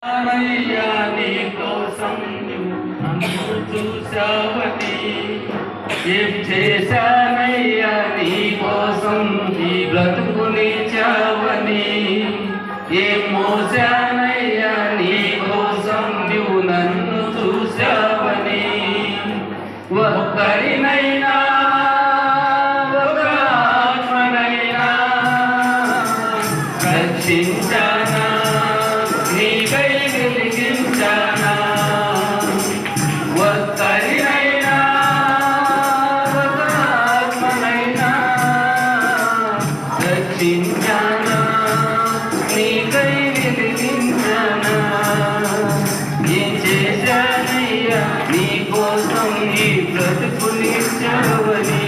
అయ్యా నీ కోసం నన్ను చూసావని ఏం చేశానయ్యా నీ కోసం ఈ బ్రతుకునిచ్చావని ఏం మోసానయ్యా నీ కోసం నువ్వు నన్ను చూసావని ఒక్కరినైనా ఒక ఆత్మనైనా రక్షించానా నీకై వెలిగించానా ఒక్కరినైనా ఒక ఆత్మనైనా రక్షించానా నీకై వెలిగించానా ఏం చేశానయ్యా నీ కోసం ఈ బ్రతుకునిచ్చావని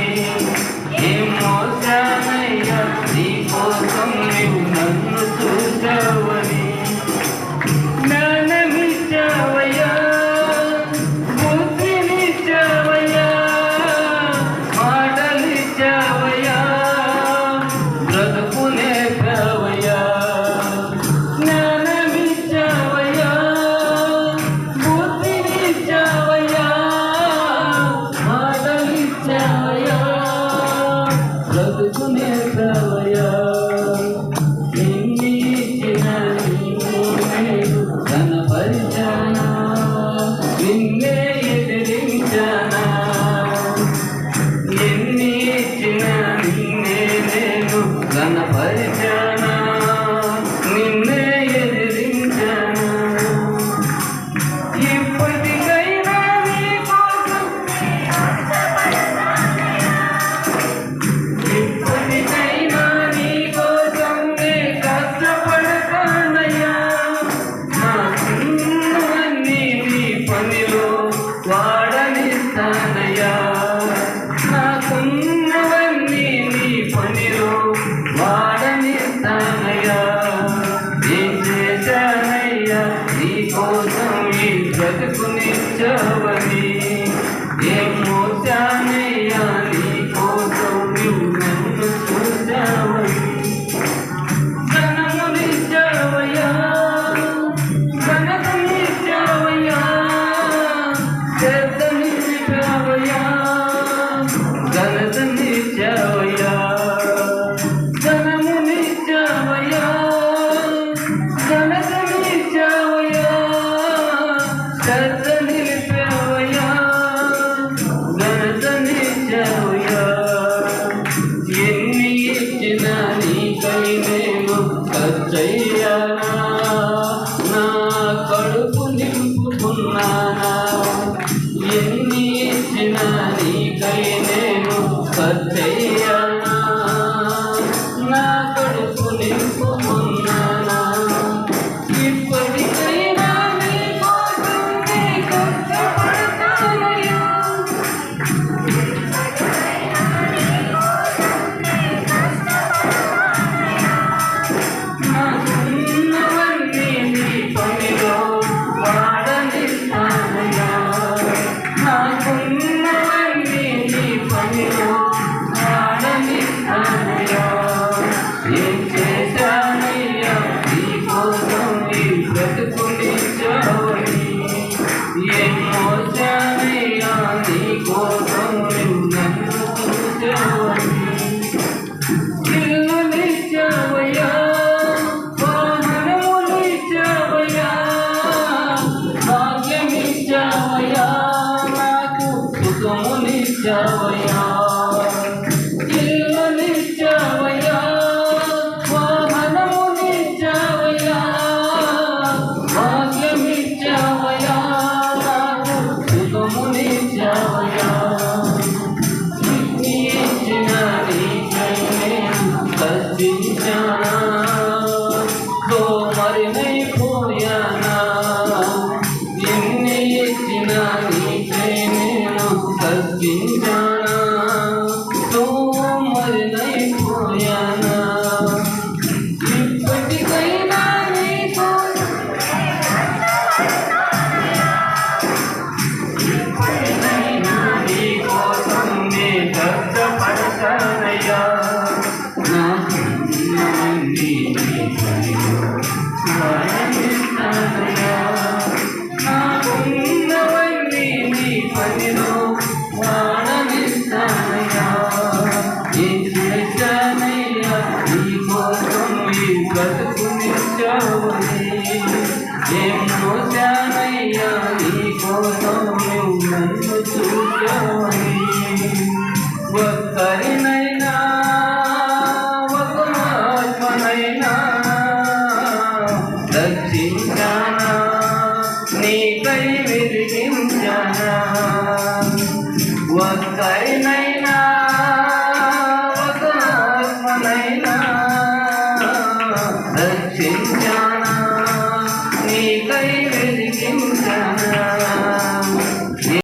ఏం మోసానయ్యా నీ కోసం నువ్వు నన్ను చూసావని జ్ఞానమిచ్చావయ్యా బుద్ధినిచ్చావయ్యా మాటలిచ్చావయ్యా బ్రతుకునేసావయ్యా జ్ఞానమిచ్చావయ్యా బుద్ధినిచ్చావయ్యా మాటలిచ్చావయ్యా బ్రతుకునేసావయ్యా కనపరిచానా నిన్నే ఎదిరించానా ఎన్ని ఇచ్చిన నిన్నే నేను కనపరిచానా నిన్నే ఎదిరించానా ఇప్పటికైనా నీ కోసం ఇప్పటికైనా నీ కోసం నే కష్టపడతానయ్యా వాడనిస్తానయ్యా నాకున్నవన్నీ నీ పనిలో వాడనిస్తానయ్యా ఏం చేశానయ్యా నీ కోసం ఈ బ్రతుకునిచ్చావని ఏం మోసానయ్యా నీ కోసం నువ్వు నన్ను చూసావని ధనమునిచ్చావయ్యా ఘనతనిచ్చావయ్యా ఘనతనిచ్చావయ్యా ఘనతనిచ్చావయ్యా ధనమునిచ్చావయ్యా ఘనతనిచ్చావయ్యా శ్రద్ధ నిలిపావయ్యా ఘనతనిచ్చావయ్యా ఎన్ని ఇచ్చినా నీకై నేను ఖర్చయ్యానా నా కడుపు నింపుకున్నానా ఎన్ని ఇచ్చినా నీకై నేను ఖర్చయ్యానా నా కడుపు నింపుకున్నానా ఇప్పటికైనా నీ కోసం నీ కష్టపడతానయ్యా నాకున్నవన్నీ నీ పనిలో వాడనిస్తానయ్యా నాకున్నవన్నీ నీ పనిలో వాడనిస్తానయ్యా ఏం చేశానయ్యా నీ కోసం ఈ బ్రతుకునిచ్చావని ఏం మోసానయ్యా నీ కోసం నువ్వు నన్ను చూసావని ఇల్లునిచ్చావయ్యా వాహనమునిచ్చావయ్యా భాగ్యమిచ్చావయ్యా నాకు సుఖమునిచ్చావయ్యా ఇల్లునిచ్చావయ్యా వాహనమునిచ్చావయ్యా భాగ్యమిచ్చావయ్యా నాకు సుఖమునిచ్చావయ్యా ఇచ్చిన నీకై నేను కష్టించానా సోమరినైపోయానా ఎన్ని ఇచ్చిన నీకై నేను కష్టించానా బ్రతుకునిచ్చావని ఏం మోసానయ్యా నీ కోసం నువ్వు నన్ను చూసావని ఒక్కరినైనా ఒక ఆత్మనైనా రక్షించానా నీకై వెలిగించానా ఒక్కరినైనా